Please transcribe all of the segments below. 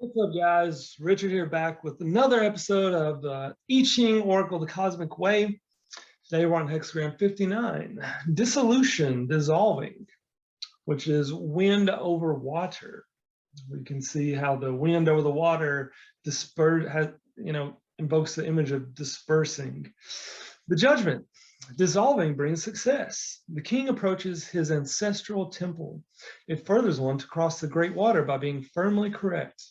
What's up, guys? Richard here, back with another episode of the I Ching Oracle, the Cosmic Way. Today we're on Hexagram 59, Dissolution, dissolving, which is wind over water. We can see how the wind over the water invokes the image of dispersing. The judgment, dissolving brings success. The king approaches his ancestral temple. It furthers one to cross the great water by being firmly correct.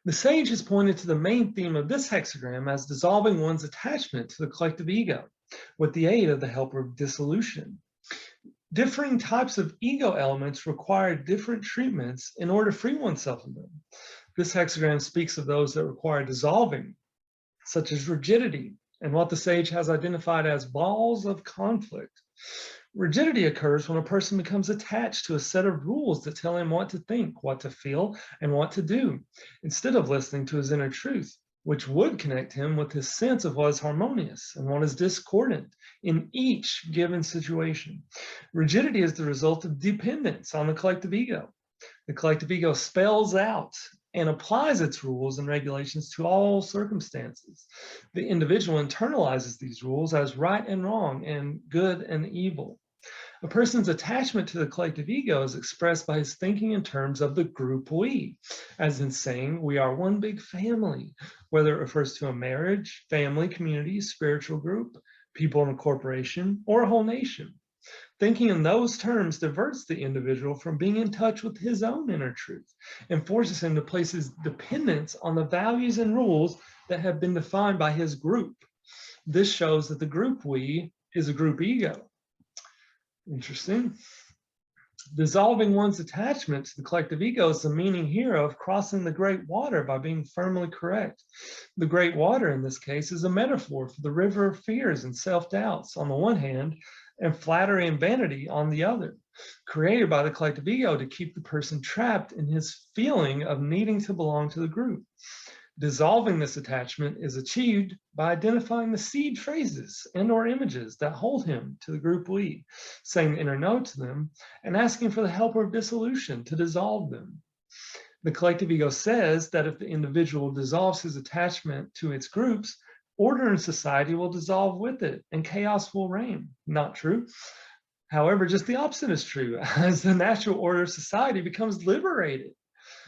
The sage has pointed to the main theme of this hexagram as dissolving one's attachment to the collective ego with the aid of the helper of dissolution. Differing types of ego elements require different treatments in order to free oneself of them. This hexagram speaks of those that require dissolving, such as rigidity, and what the sage has identified as balls of conflict. Rigidity occurs when a person becomes attached to a set of rules that tell him what to think, what to feel, and what to do, instead of listening to his inner truth, which would connect him with his sense of what is harmonious and what is discordant in each given situation. Rigidity is the result of dependence on the collective ego. The collective ego spells out and applies its rules and regulations to all circumstances. The individual internalizes these rules as right and wrong and good and evil. A person's attachment to the collective ego is expressed by his thinking in terms of the group we, as in saying we are one big family, whether it refers to a marriage, family, community, spiritual group, people in a corporation, or a whole nation. Thinking in those terms diverts the individual from being in touch with his own inner truth and forces him to place his dependence on the values and rules that have been defined by his group. This shows that the group we is a group ego. Interesting. Dissolving one's attachment to the collective ego is the meaning here of crossing the great water by being firmly correct. The great water in this case is a metaphor for the river of fears and self-doubts on the one hand, and flattery and vanity on the other, created by the collective ego to keep the person trapped in his feeling of needing to belong to the group. Dissolving this attachment is achieved by identifying the seed phrases and or images that hold him to the group we, saying the inner no to them, and asking for the helper of dissolution to dissolve them. The collective ego says that if the individual dissolves his attachment to its groups, order in society will dissolve with it and chaos will reign. Not true. However, just the opposite is true, as the natural order of society becomes liberated.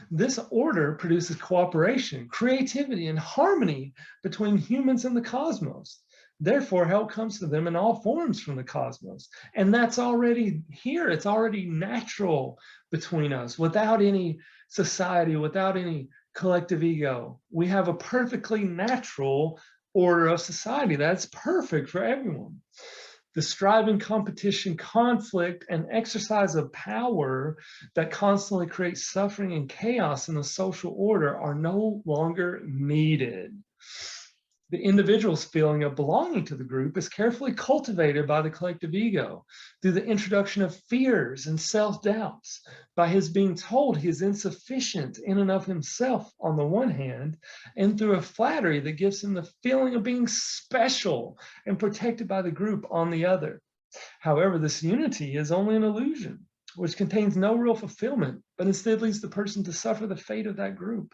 This order produces cooperation, creativity, and harmony between humans and the cosmos. Therefore, help comes to them in all forms from the cosmos. And that's already here. It's already natural between us without any society, without any collective ego. We have a perfectly natural order of society that's perfect for everyone. The striving, competition, conflict, and exercise of power that constantly creates suffering and chaos in the social order are no longer needed. The individual's feeling of belonging to the group is carefully cultivated by the collective ego through the introduction of fears and self-doubts, by his being told he is insufficient in and of himself on the one hand, and through a flattery that gives him the feeling of being special and protected by the group on the other. However, this unity is only an illusion, which contains no real fulfillment, but instead leads the person to suffer the fate of that group.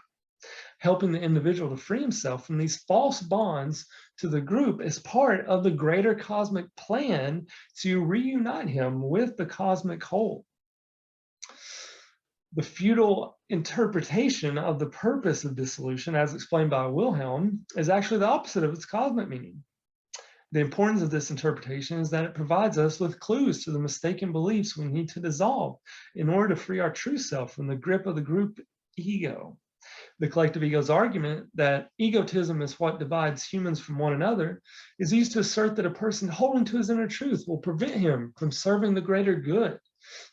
Helping the individual to free himself from these false bonds to the group is part of the greater cosmic plan to reunite him with the cosmic whole. The feudal interpretation of the purpose of dissolution, as explained by Wilhelm, is actually the opposite of its cosmic meaning. The importance of this interpretation is that it provides us with clues to the mistaken beliefs we need to dissolve in order to free our true self from the grip of the group ego. The collective ego's argument that egotism is what divides humans from one another is used to assert that a person holding to his inner truth will prevent him from serving the greater good,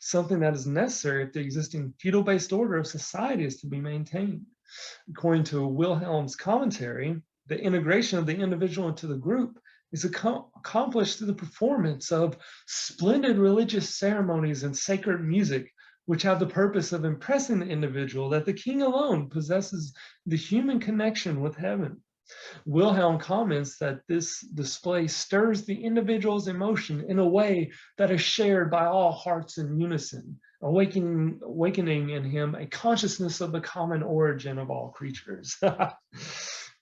something that is necessary if the existing feudal-based order of society is to be maintained. According to Wilhelm's commentary, the integration of the individual into the group is accomplished through the performance of splendid religious ceremonies and sacred music, which have the purpose of impressing the individual that the king alone possesses the human connection with heaven. Wilhelm comments that this display stirs the individual's emotion in a way that is shared by all hearts in unison, awakening in him a consciousness of the common origin of all creatures.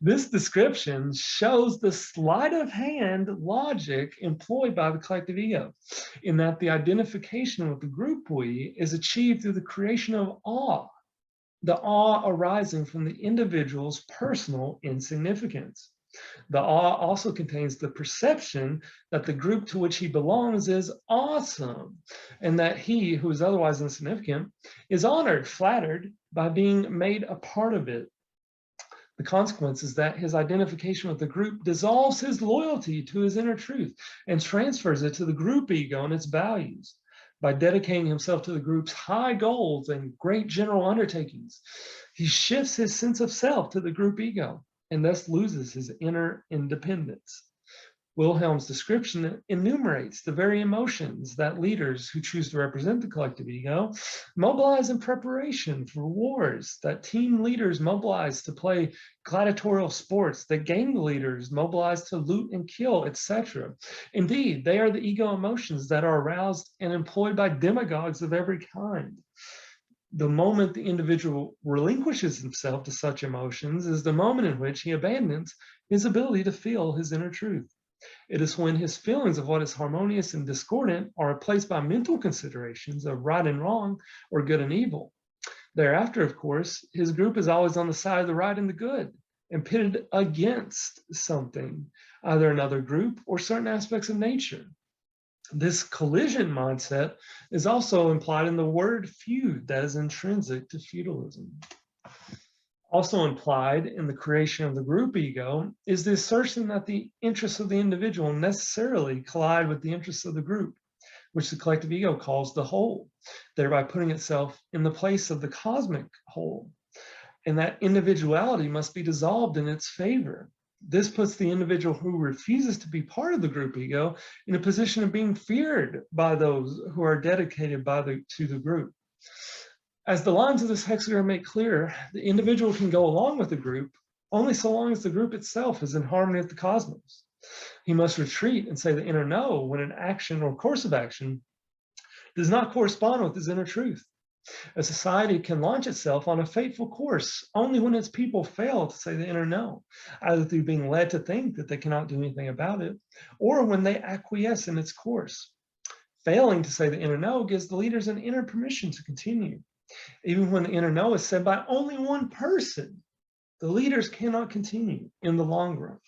This description shows the sleight of hand logic employed by the collective ego, in that the identification with the group we is achieved through the creation of awe, the awe arising from the individual's personal insignificance. The awe also contains the perception that the group to which he belongs is awesome, and that he, who is otherwise insignificant, is honored, flattered by being made a part of it. The consequence is that his identification with the group dissolves his loyalty to his inner truth and transfers it to the group ego and its values. By dedicating himself to the group's high goals and great general undertakings, he shifts his sense of self to the group ego and thus loses his inner independence. Wilhelm's description enumerates the very emotions that leaders who choose to represent the collective ego mobilize in preparation for wars, that team leaders mobilize to play gladiatorial sports, that gang leaders mobilize to loot and kill, etc. Indeed, they are the ego emotions that are aroused and employed by demagogues of every kind. The moment the individual relinquishes himself to such emotions is the moment in which he abandons his ability to feel his inner truth. It is when his feelings of what is harmonious and discordant are replaced by mental considerations of right and wrong or good and evil. Thereafter, of course, his group is always on the side of the right and the good and pitted against something, either another group or certain aspects of nature. This collision mindset is also implied in the word feud that is intrinsic to feudalism. Also implied in the creation of the group ego is the assertion that the interests of the individual necessarily collide with the interests of the group, which the collective ego calls the whole, thereby putting itself in the place of the cosmic whole, and that individuality must be dissolved in its favor. This puts the individual who refuses to be part of the group ego in a position of being feared by those who are dedicated to the group. As the lines of this hexagram make clear, the individual can go along with the group only so long as the group itself is in harmony with the cosmos. He must retreat and say the inner no when an action or course of action does not correspond with his inner truth. A society can launch itself on a fateful course only when its people fail to say the inner no, either through being led to think that they cannot do anything about it, or when they acquiesce in its course. Failing to say the inner no gives the leaders an inner permission to continue. Even when the inner no is said by only one person, the leaders cannot continue in the long run.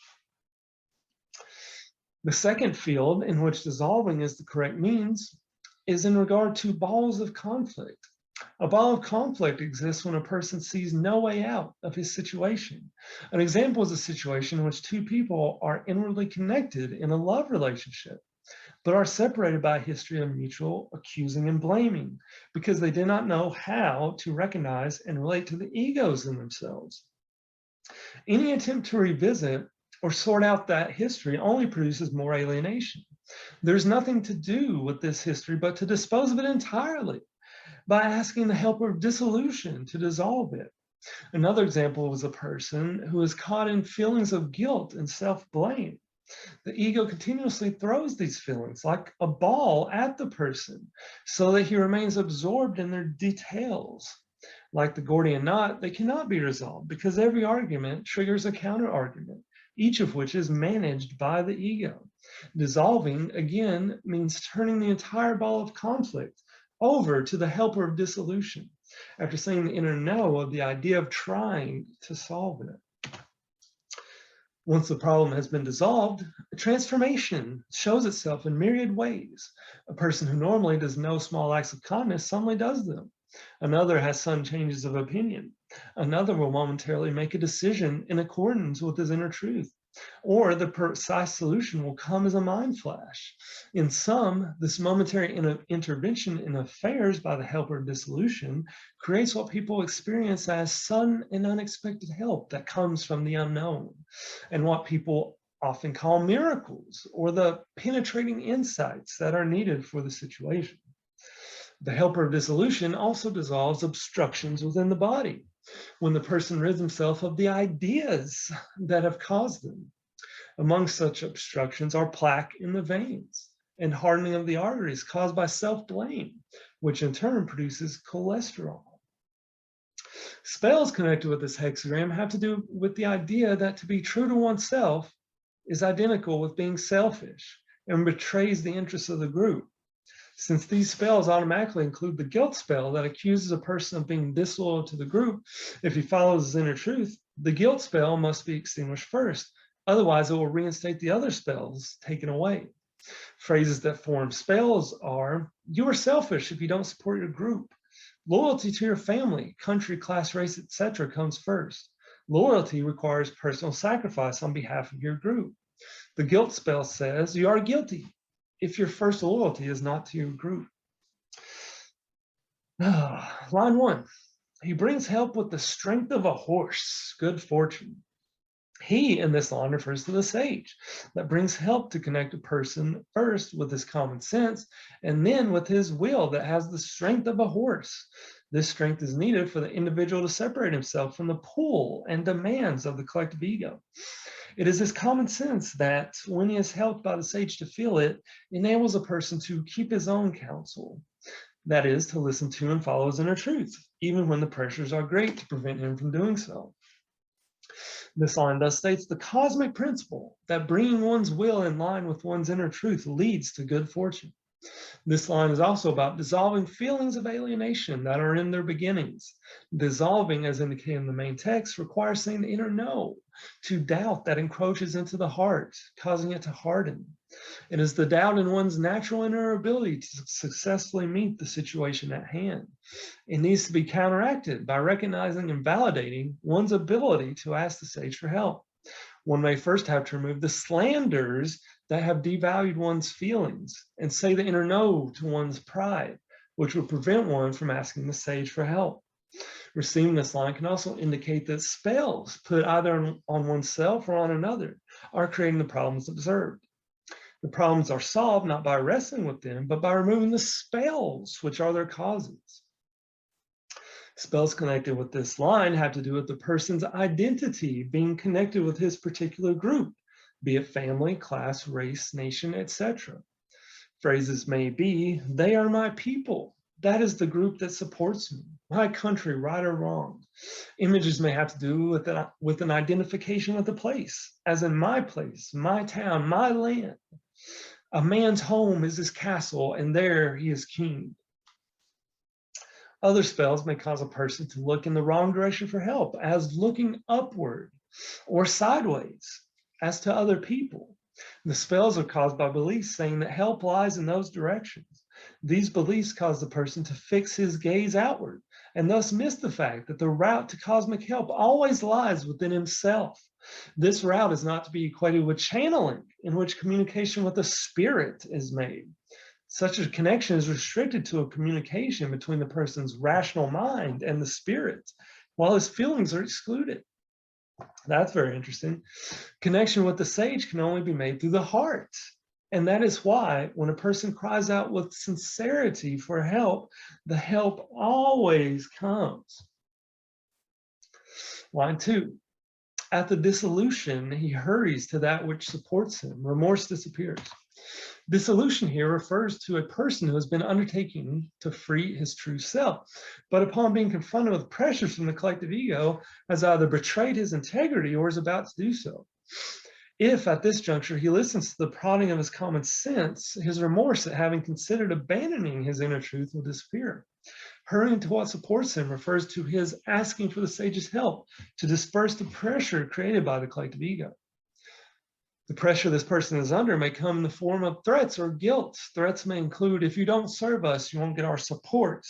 The second field in which dissolving is the correct means is in regard to balls of conflict. A ball of conflict exists when a person sees no way out of his situation. An example is a situation in which two people are inwardly connected in a love relationship, but are separated by a history of mutual accusing and blaming because they did not know how to recognize and relate to the egos in themselves. Any attempt to revisit or sort out that history only produces more alienation. There's nothing to do with this history but to dispose of it entirely by asking the help of dissolution to dissolve it. Another example was a person who is caught in feelings of guilt and self-blame. The ego continuously throws these feelings like a ball at the person so that he remains absorbed in their details. Like the Gordian knot, they cannot be resolved because every argument triggers a counter argument, each of which is managed by the ego. Dissolving, again, means turning the entire ball of conflict over to the helper of dissolution, after saying the inner no of the idea of trying to solve it. Once the problem has been dissolved, a transformation shows itself in myriad ways. A person who normally does no small acts of kindness suddenly does them. Another has sudden changes of opinion. Another will momentarily make a decision in accordance with his inner truth. Or the precise solution will come as a mind flash. In some, this momentary intervention in affairs by the helper of dissolution creates what people experience as sudden and unexpected help that comes from the unknown, and what people often call miracles, or the penetrating insights that are needed for the situation. The helper of dissolution also dissolves obstructions within the body, when the person rids himself of the ideas that have caused them. Among such obstructions are plaque in the veins and hardening of the arteries caused by self-blame, which in turn produces cholesterol. Spells connected with this hexagram have to do with the idea that to be true to oneself is identical with being selfish and betrays the interests of the group. Since these spells automatically include the guilt spell that accuses a person of being disloyal to the group if he follows his inner truth, the guilt spell must be extinguished first. Otherwise, it will reinstate the other spells taken away. Phrases that form spells are, you are selfish if you don't support your group. Loyalty to your family, country, class, race, etc. comes first. Loyalty requires personal sacrifice on behalf of your group. The guilt spell says you are guilty if your first loyalty is not to your group. Line 1, he brings help with the strength of a horse, good fortune. He in this line refers to the sage that brings help to connect a person first with his common sense and then with his will that has the strength of a horse. This strength is needed for the individual to separate himself from the pull and demands of the collective ego. It is his common sense that, when he is helped by the sage to feel it, enables a person to keep his own counsel. That is, to listen to and follow his inner truth, even when the pressures are great to prevent him from doing so. This line thus states the cosmic principle that bringing one's will in line with one's inner truth leads to good fortune. This line is also about dissolving feelings of alienation that are in their beginnings. Dissolving, as indicated in the main text, requires saying the inner no to doubt that encroaches into the heart, causing it to harden. It is the doubt in one's natural inner ability to successfully meet the situation at hand. It needs to be counteracted by recognizing and validating one's ability to ask the sage for help. One may first have to remove the slanders that have devalued one's feelings and say the inner no to one's pride, which would prevent one from asking the sage for help. Receiving this line can also indicate that spells put either on oneself or on another are creating the problems observed. The problems are solved not by wrestling with them, but by removing the spells, which are their causes. Spells connected with this line have to do with the person's identity being connected with his particular group, be it family, class, race, nation, etc. Phrases may be, they are my people. That is the group that supports me. My country, right or wrong. Images may have to do with an identification with the place, as in my place, my town, my land. A man's home is his castle, and there he is king. Other spells may cause a person to look in the wrong direction for help, as looking upward or sideways, as to other people. The spells are caused by beliefs saying that help lies in those directions. These beliefs cause the person to fix his gaze outward and thus miss the fact that the route to cosmic help always lies within himself. This route is not to be equated with channeling, in which communication with the spirit is made. Such a connection is restricted to a communication between the person's rational mind and the spirit, while his feelings are excluded. That's very interesting. Connection with the sage can only be made through the heart. And that is why when a person cries out with sincerity for help, the help always comes. Line 2. At the dissolution, he hurries to that which supports him. Remorse disappears. Dissolution here refers to a person who has been undertaking to free his true self, but upon being confronted with pressures from the collective ego, has either betrayed his integrity or is about to do so. If at this juncture he listens to the prodding of his common sense, his remorse at having considered abandoning his inner truth will disappear. Hurrying to what supports him refers to his asking for the sage's help to disperse the pressure created by the collective ego. The pressure this person is under may come in the form of threats or guilt. Threats may include, if you don't serve us, you won't get our support.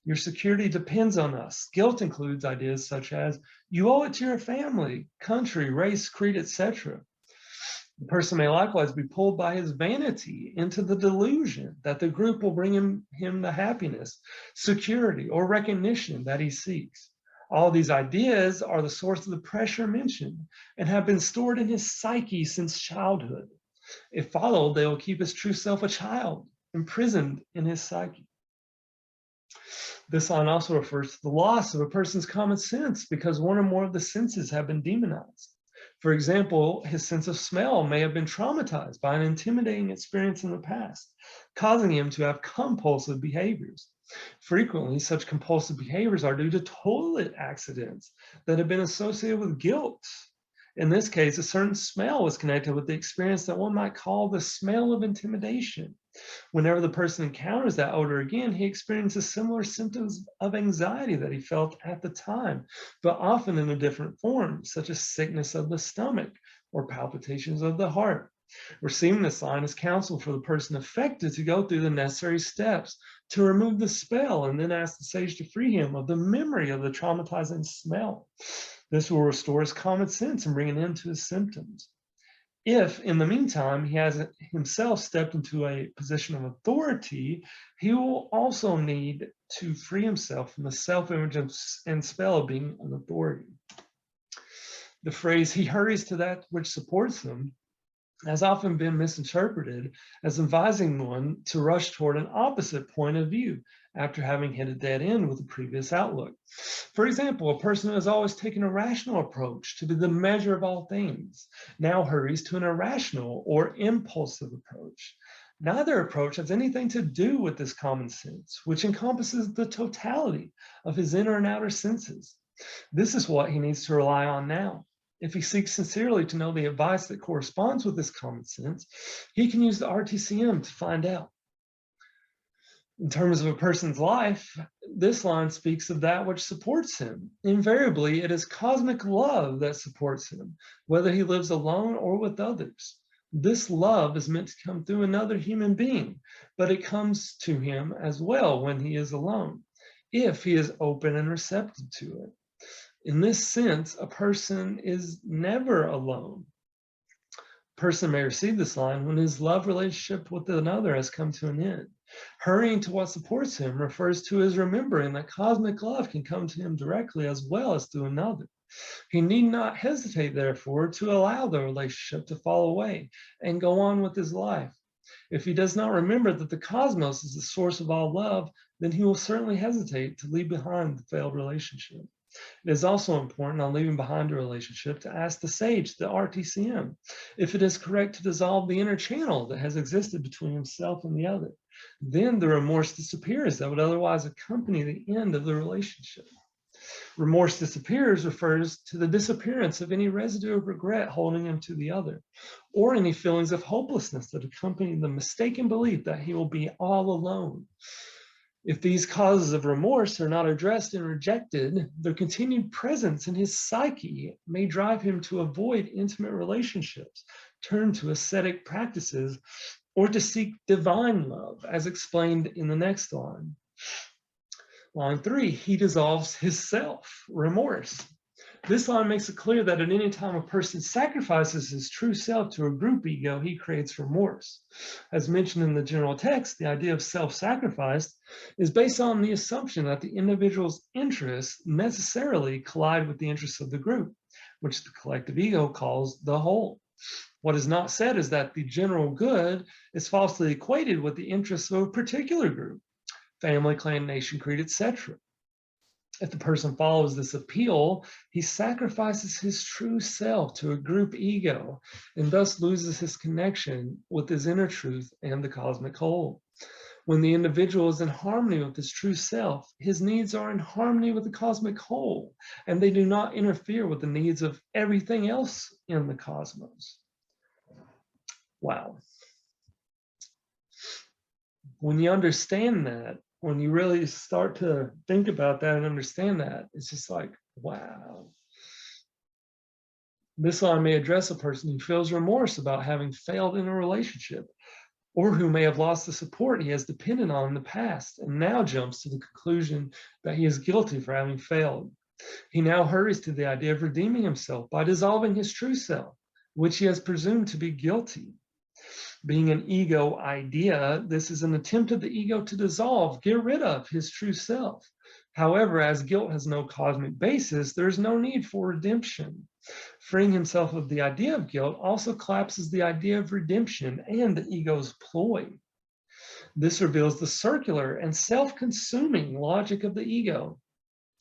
Your security depends on us. Guilt includes ideas such as, you owe it to your family, country, race, creed, etc. The person may likewise be pulled by his vanity into the delusion that the group will bring him the happiness, security, or recognition that he seeks. All these ideas are the source of the pressure mentioned and have been stored in his psyche since childhood. If followed, they will keep his true self a child, imprisoned in his psyche. This line also refers to the loss of a person's common sense because one or more of the senses have been demonized. For example, his sense of smell may have been traumatized by an intimidating experience in the past, causing him to have compulsive behaviors. Frequently, such compulsive behaviors are due to toilet accidents that have been associated with guilt. In this case, a certain smell was connected with the experience that one might call the smell of intimidation. Whenever the person encounters that odor again, he experiences similar symptoms of anxiety that he felt at the time, but often in a different form, such as sickness of the stomach or palpitations of the heart. Receiving this line is counsel for the person affected to go through the necessary steps to remove the spell and then ask the sage to free him of the memory of the traumatizing smell. This will restore his common sense and bring an end to his symptoms. If, in the meantime, he has himself stepped into a position of authority, he will also need to free himself from the self-image and spell of being an authority. The phrase, he hurries to that which supports him, has often been misinterpreted as advising one to rush toward an opposite point of view after having hit a dead end with a previous outlook. For example, a person who has always taken a rational approach to be the measure of all things now hurries to an irrational or impulsive approach. Neither approach has anything to do with this common sense, which encompasses the totality of his inner and outer senses. This is what he needs to rely on now. If he seeks sincerely to know the advice that corresponds with this common sense, he can use the RTCM to find out. In terms of a person's life, this line speaks of that which supports him. Invariably, it is cosmic love that supports him, whether he lives alone or with others. This love is meant to come through another human being, but it comes to him as well when he is alone, if he is open and receptive to it. In this sense, a person is never alone. A person may receive this line when his love relationship with another has come to an end. Hurrying to what supports him refers to his remembering that cosmic love can come to him directly as well as through another. He need not hesitate, therefore, to allow the relationship to fall away and go on with his life. If he does not remember that the cosmos is the source of all love, then he will certainly hesitate to leave behind the failed relationship. It is also important on leaving behind a relationship to ask the sage, the RTCM, if it is correct to dissolve the inner channel that has existed between himself and the other. Then the remorse disappears that would otherwise accompany the end of the relationship. Remorse disappears refers to the disappearance of any residue of regret holding him to the other, or any feelings of hopelessness that accompany the mistaken belief that he will be all alone. If these causes of remorse are not addressed and rejected, their continued presence in his psyche may drive him to avoid intimate relationships, turn to ascetic practices, or to seek divine love, as explained in the next line. Line 3, he dissolves his self, remorse. This line makes it clear that at any time a person sacrifices his true self to a group ego, he creates remorse. As mentioned in the general text, the idea of self-sacrifice is based on the assumption that the individual's interests necessarily collide with the interests of the group, which the collective ego calls the whole. What is not said is that the general good is falsely equated with the interests of a particular group, family, clan, nation, creed, etc. If the person follows this appeal, he sacrifices his true self to a group ego and thus loses his connection with his inner truth and the cosmic whole. When the individual is in harmony with his true self, his needs are in harmony with the cosmic whole, and they do not interfere with the needs of everything else in the cosmos. Wow. When you understand that, when you really start to think about that and understand that, it's just like, wow. This line may address a person who feels remorse about having failed in a relationship, or who may have lost the support he has depended on in the past and now jumps to the conclusion that he is guilty for having failed. He now hurries to the idea of redeeming himself by dissolving his true self, which he has presumed to be guilty. Being an ego idea, this is an attempt of the ego to dissolve, get rid of his true self. However, as guilt has no cosmic basis, there is no need for redemption. Freeing himself of the idea of guilt also collapses the idea of redemption and the ego's ploy. This reveals the circular and self-consuming logic of the ego.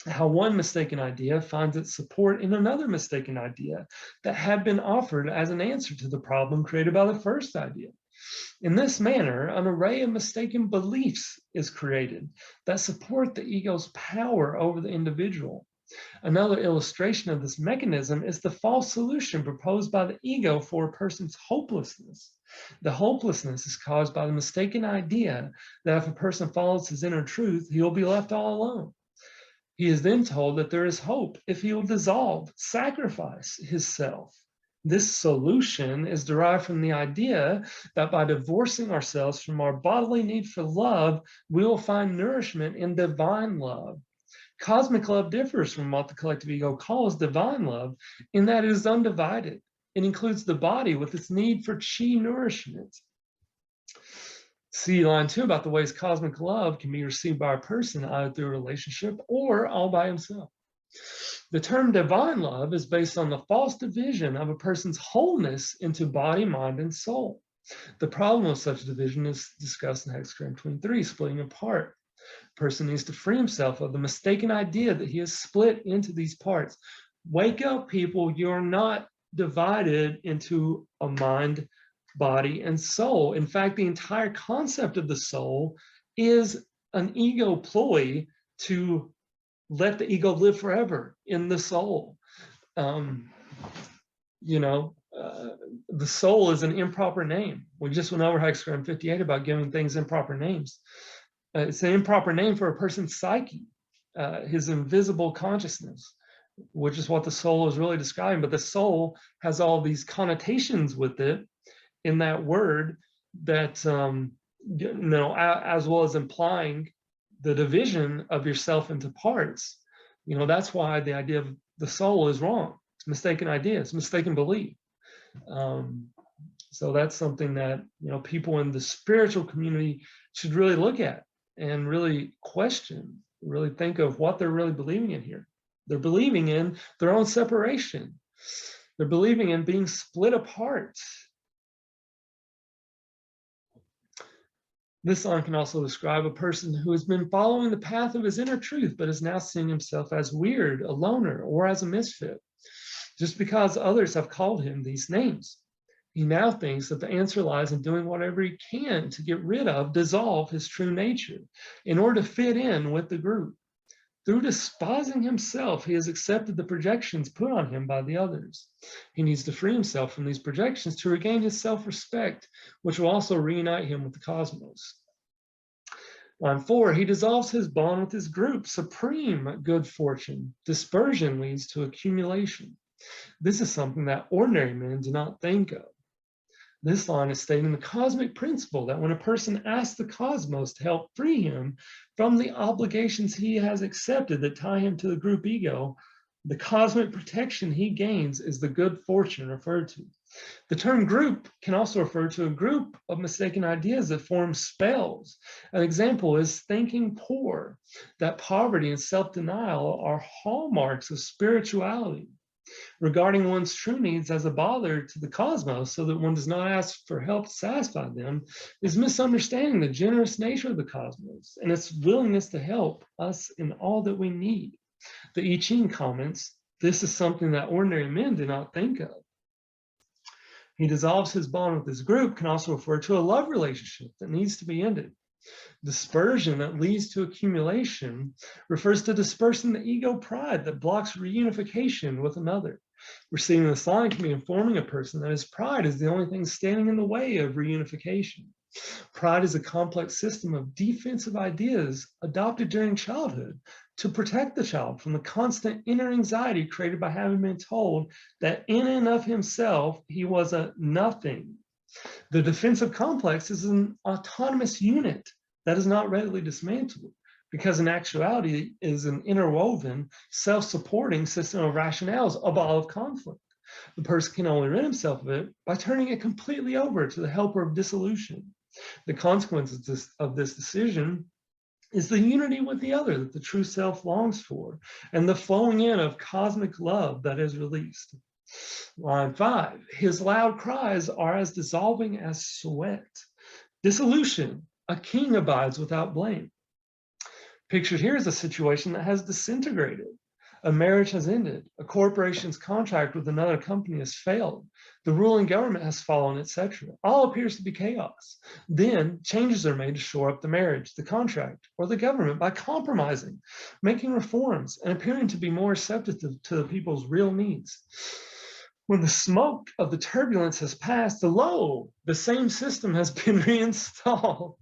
How one mistaken idea finds its support in another mistaken idea that had been offered as an answer to the problem created by the first idea. In this manner, an array of mistaken beliefs is created that support the ego's power over the individual. Another illustration of this mechanism is the false solution proposed by the ego for a person's hopelessness. The hopelessness is caused by the mistaken idea that if a person follows his inner truth, he will be left all alone. He is then told that there is hope if he will dissolve, sacrifice his self. This solution is derived from the idea that by divorcing ourselves from our bodily need for love, we will find nourishment in divine love. Cosmic love differs from what the collective ego calls divine love in that it is undivided. It includes the body with its need for chi nourishment. See line 2 about the ways cosmic love can be received by a person either through a relationship or all by himself. The term divine love is based on the false division of a person's wholeness into body, mind, and soul. The problem of such division is discussed in Hexagram 23, splitting apart. A person needs to free himself of the mistaken idea that he is split into these parts. Wake up, people. You're not divided into a mind, body, and soul. In fact, the entire concept of the soul is an ego ploy to let the ego live forever in the soul. The soul is an improper name. We just went over Hexagram 58 about giving things improper names. It's an improper name for a person's psyche, his invisible consciousness, which is what the soul is really describing. But the soul has all these connotations with it in that word that, as well as implying the division of yourself into parts. That's why the idea of the soul is wrong. It's a mistaken idea. It's a mistaken belief. So that's something that, people in the spiritual community should really look at and really question, really think of what they're really believing in here. They're believing in their own separation. They're believing in being split apart. This line can also describe a person who has been following the path of his inner truth, but is now seeing himself as weird, a loner, or as a misfit, just because others have called him these names. He now thinks that the answer lies in doing whatever he can to get rid of, dissolve his true nature in order to fit in with the group. Through despising himself, he has accepted the projections put on him by the others. He needs to free himself from these projections to regain his self-respect, which will also reunite him with the cosmos. Line 4, he dissolves his bond with his group. Supreme good fortune. Dispersion leads to accumulation. This is something that ordinary men do not think of. This line is stating the cosmic principle that when a person asks the cosmos to help free him from the obligations he has accepted that tie him to the group ego, the cosmic protection he gains is the good fortune referred to. The term group can also refer to a group of mistaken ideas that form spells. An example is thinking poor, that poverty and self-denial are hallmarks of spirituality. Regarding one's true needs as a bother to the cosmos so that one does not ask for help to satisfy them is misunderstanding the generous nature of the cosmos and its willingness to help us in all that we need. The I Ching comments, this is something that ordinary men do not think of. He dissolves his bond with his group can also refer to a love relationship that needs to be ended. Dispersion that leads to accumulation refers to dispersing the ego pride that blocks reunification with another. Receiving this line can be informing a person that his pride is the only thing standing in the way of reunification. Pride is a complex system of defensive ideas adopted during childhood to protect the child from the constant inner anxiety created by having been told that in and of himself he was a nothing. The defensive complex is an autonomous unit that is not readily dismantled because in actuality it is an interwoven, self-supporting system of rationales, a ball of conflict. The person can only rid himself of it by turning it completely over to the helper of dissolution. The consequence of this decision is the unity with the other that the true self longs for, and the flowing in of cosmic love that is released. Line 5, his loud cries are as dissolving as sweat. Dissolution, a king abides without blame. Pictured here is a situation that has disintegrated. A marriage has ended. A corporation's contract with another company has failed. The ruling government has fallen, etc. All appears to be chaos. Then changes are made to shore up the marriage, the contract, or the government by compromising, making reforms, and appearing to be more receptive to the people's real needs. When the smoke of the turbulence has passed, lo, the same system has been reinstalled.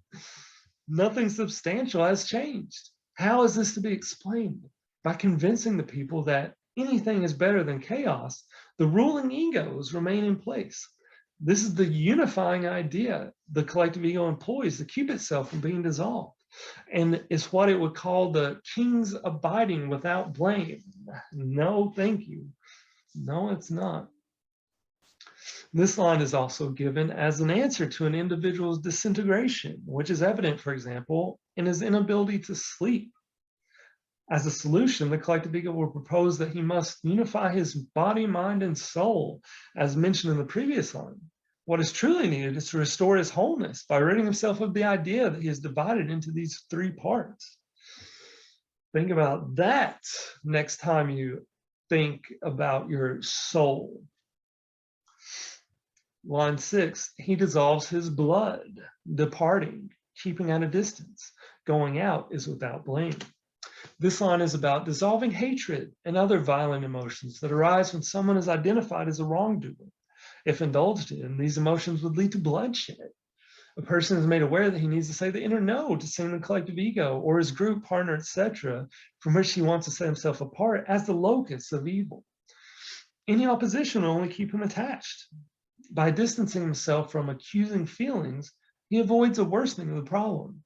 Nothing substantial has changed. How is this to be explained? By convincing the people that anything is better than chaos, the ruling egos remain in place. This is the unifying idea the collective ego employs to keep itself from being dissolved. And it's what it would call the king's abiding without blame. No, thank you. No, it's not. This line is also given as an answer to an individual's disintegration, which is evident, for example, in his inability to sleep. As a solution, the collective ego will propose that he must unify his body, mind, and soul, as mentioned in the previous line. What is truly needed is to restore his wholeness by ridding himself of the idea that he is divided into these three parts. Think about that next time you think about your soul. Line 6, he dissolves his blood, departing, keeping at a distance. Going out is without blame. This line is about dissolving hatred and other violent emotions that arise when someone is identified as a wrongdoer. If indulged in, these emotions would lead to bloodshed. A person is made aware that he needs to say the inner no to seeing the collective ego or his group, partner, etc., from which he wants to set himself apart as the locus of evil. Any opposition will only keep him attached. By distancing himself from accusing feelings, he avoids a worsening of the problem.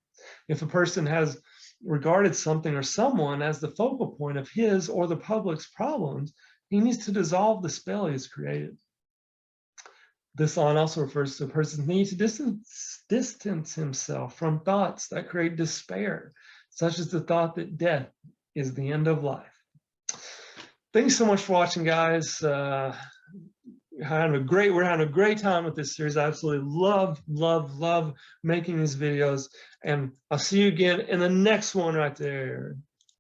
If a person has regarded something or someone as the focal point of his or the public's problems, he needs to dissolve the spell he has created. This line also refers to a person's need to distance himself from thoughts that create despair, such as the thought that death is the end of life. Thanks so much for watching, guys. We're having a great time with this series. I absolutely love making these videos, and I'll see you again in the next one right there.